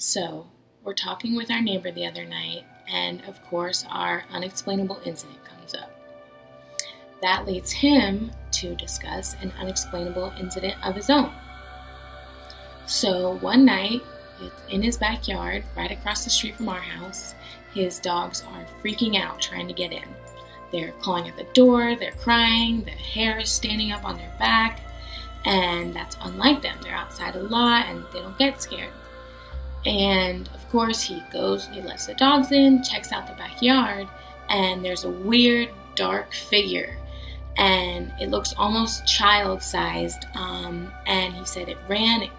So, we're talking with our neighbor the other night, and of course, our unexplainable incident comes up. That leads him to discuss an unexplainable incident of his own. So, one night, in his backyard, right across the street from our house, his dogs are freaking out trying to get in. They're clawing at the door, they're crying, the hair is standing up on their back, and that's unlike them. They're outside a lot and they don't get scared. And of course he lets the dogs in, checks out the backyard, and there's a weird dark figure, and it looks almost child-sized, and he said it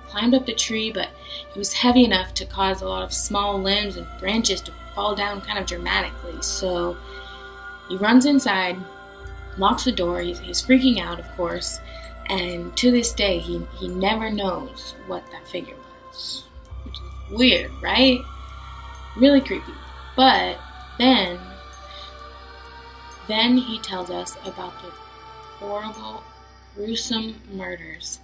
climbed up the tree, but it was heavy enough to cause a lot of small limbs and branches to fall down kind of dramatically. So he runs inside, locks the door, he's freaking out, of course, and to this day he never knows what that figure was. Weird, right? Really creepy. But then he tells us about the horrible, gruesome murders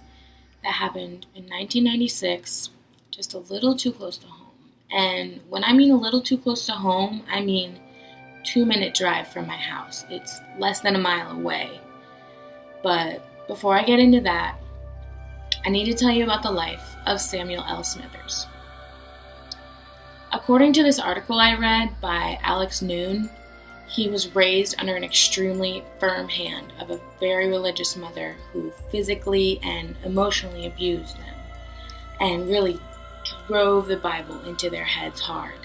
that happened in 1996, just a little too close to home. And when I mean a little too close to home, I mean 2-minute drive from my house. It's less than a mile away. But before I get into that, I need to tell you about the life of Samuel L. Smithers. According to this article I read by Alex Noon, he was raised under an extremely firm hand of a very religious mother who physically and emotionally abused them and really drove the Bible into their heads hard.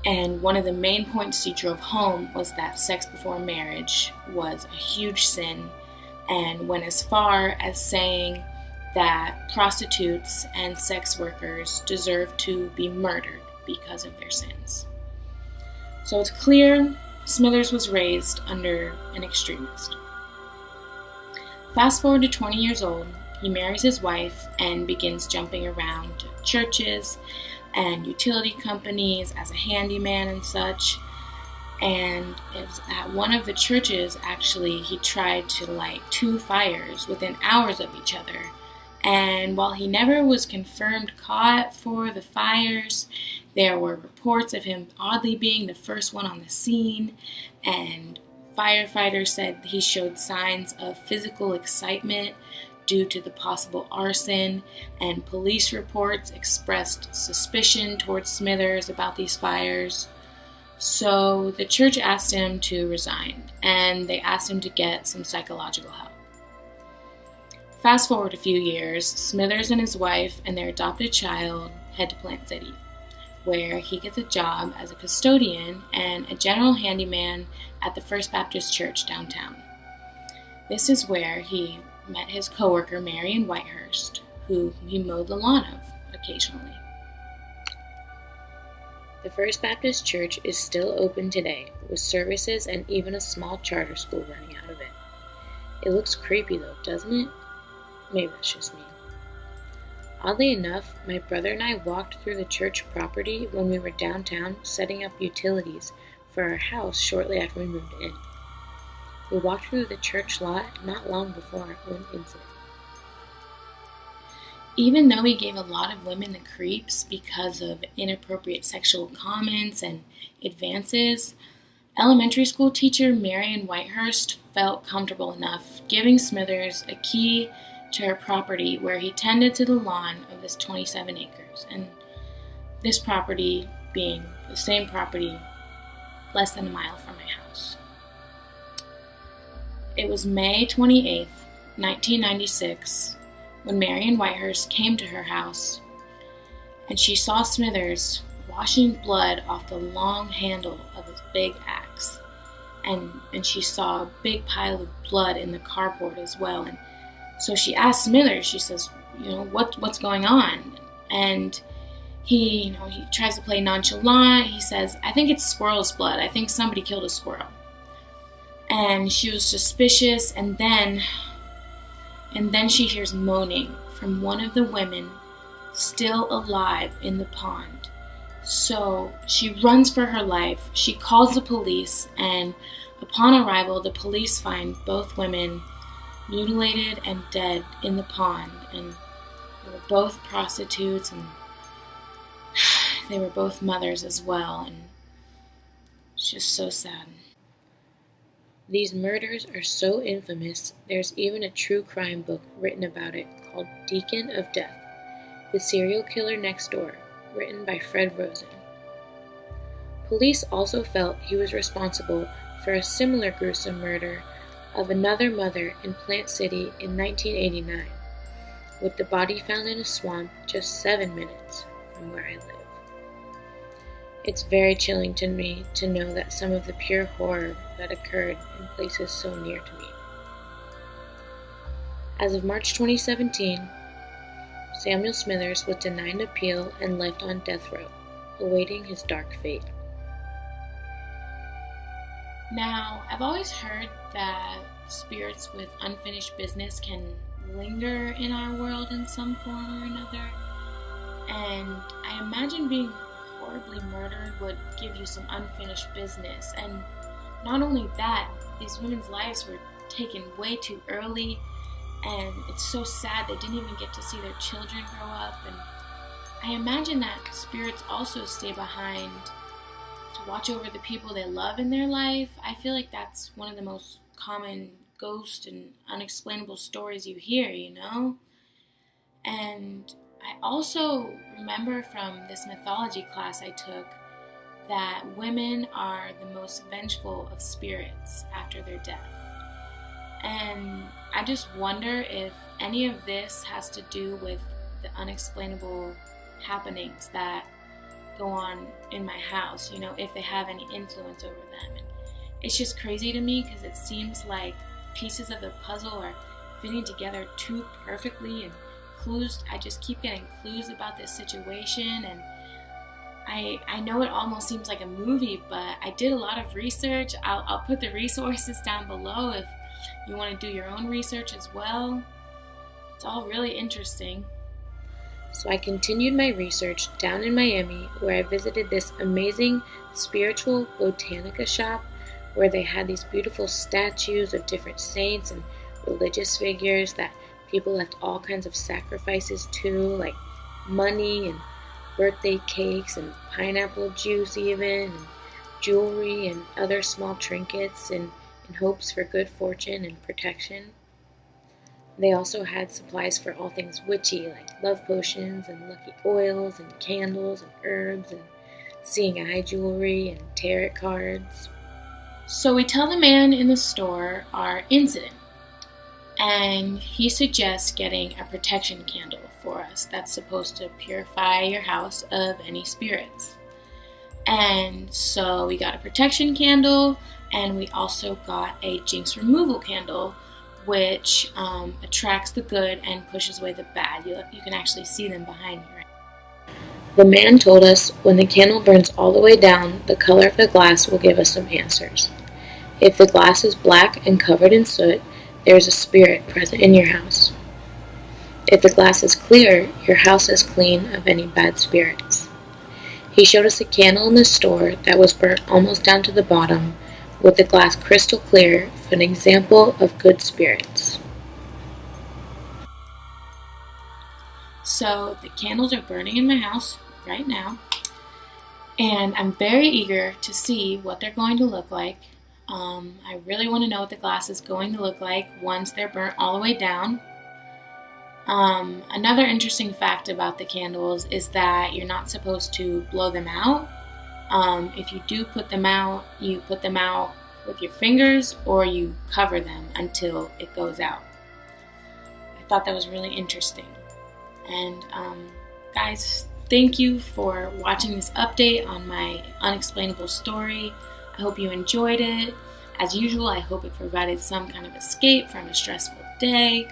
And one of the main points he drove home was that sex before marriage was a huge sin, and went as far as saying that prostitutes and sex workers deserve to be murdered because of their sins. So it's clear Smithers was raised under an extremist. Fast forward to 20 years old, he marries his wife and begins jumping around to churches and utility companies as a handyman and such. And it was at one of the churches, actually, he tried to light 2 fires within hours of each other. And while he never was confirmed caught for the fires, there were reports of him oddly being the first one on the scene, and firefighters said he showed signs of physical excitement due to the possible arson, and police reports expressed suspicion towards Smithers about these fires. So the church asked him to resign, and they asked him to get some psychological help. Fast forward a few years, Smithers and his wife and their adopted child head to Plant City, where he gets a job as a custodian and a general handyman at the First Baptist Church downtown. This is where he met his coworker Marion Whitehurst, who he mowed the lawn of occasionally. The First Baptist Church is still open today, with services and even a small charter school running out of it. It looks creepy though, doesn't it? Maybe that's just me. Oddly enough, my brother and I walked through the church property when we were downtown setting up utilities for our house shortly after we moved in. We walked through the church lot not long before our own incident. Even though he gave a lot of women the creeps because of inappropriate sexual comments and advances, elementary school teacher Marion Whitehurst felt comfortable enough giving Smithers a key to her property where he tended to the lawn of this 27 acres, and this property being the same property less than a mile from my house. It was May 28th, 1996, when Marion Whitehurst came to her house, and she saw Smithers washing blood off the long handle of his big axe, and she saw a big pile of blood in the carport as well. And so she asked Smithers, she says, what's going on? And he tries to play nonchalant. He says, I think it's squirrel's blood. I think somebody killed a squirrel. And she was suspicious, and then she hears moaning from one of the women still alive in the pond. So she runs for her life. She calls the police, and upon arrival, the police find both women mutilated and dead in the pond, and they were both prostitutes, and they were both mothers as well, and it's just so sad. These murders are so infamous, there's even a true crime book written about it called Deacon of Death, The Serial Killer Next Door, written by Fred Rosen. Police also felt he was responsible for a similar gruesome murder of another mother in Plant City in 1989, with the body found in a swamp just 7 minutes from where I live. It's very chilling to me to know that some of the pure horror that occurred in places so near to me. As of March 2017, Samuel Smithers was denied an appeal and left on death row, awaiting his dark fate. Now, I've always heard that spirits with unfinished business can linger in our world in some form or another, and I imagine being horribly murdered would give you some unfinished business. And not only that, these women's lives were taken way too early, and it's so sad they didn't even get to see their children grow up. And I imagine that spirits also stay behind to watch over the people they love in their life. I feel like that's one of the most common ghost and unexplainable stories you hear, you know? And I also remember from this mythology class I took that women are the most vengeful of spirits after their death. And I just wonder if any of this has to do with the unexplainable happenings that go on in my house, you know, if they have any influence over them. And it's just crazy to me because it seems like pieces of the puzzle are fitting together too perfectly, and clues, I just keep getting clues about this situation, and I know it almost seems like a movie, but I did a lot of research. I'll put the resources down below if you want to do your own research as well. It's all really interesting. So I continued my research down in Miami, where I visited this amazing spiritual botanica shop where they had these beautiful statues of different saints and religious figures that people left all kinds of sacrifices to, like money and birthday cakes and pineapple juice even, and jewelry and other small trinkets in hopes for good fortune and protection. They also had supplies for all things witchy, like love potions and lucky oils and candles and herbs and seeing eye jewelry and tarot cards. So we tell the man in the store our incident, and he suggests getting a protection candle for us that's supposed to purify your house of any spirits. And so we got a protection candle, and we also got a jinx removal candle, which attracts the good and pushes away the bad. You can actually see them behind me, right? The man told us when the candle burns all the way down, the color of the glass will give us some answers. If the glass is black and covered in soot, there is a spirit present in your house. If the glass is clear, your house is clean of any bad spirits. He showed us a candle in the store that was burnt almost down to the bottom, with the glass crystal clear for an example of good spirits. So the candles are burning in my house right now, and I'm very eager to see what they're going to look like. I really want to know what the glass is going to look like once they're burnt all the way down. Another interesting fact about the candles is that you're not supposed to blow them out. If you do put them out, you put them out with your fingers or you cover them until it goes out. I thought that was really interesting. And guys, thank you for watching this update on my unexplainable story. I hope you enjoyed it. As usual, I hope it provided some kind of escape from a stressful day.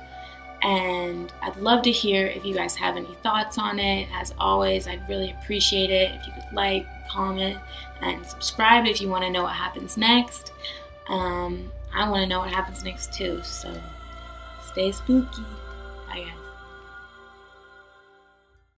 And I'd love to hear if you guys have any thoughts on it. As always, I'd really appreciate it if you could like, comment, and subscribe if you want to know what happens next. I want to know what happens next too, so stay spooky. Bye guys.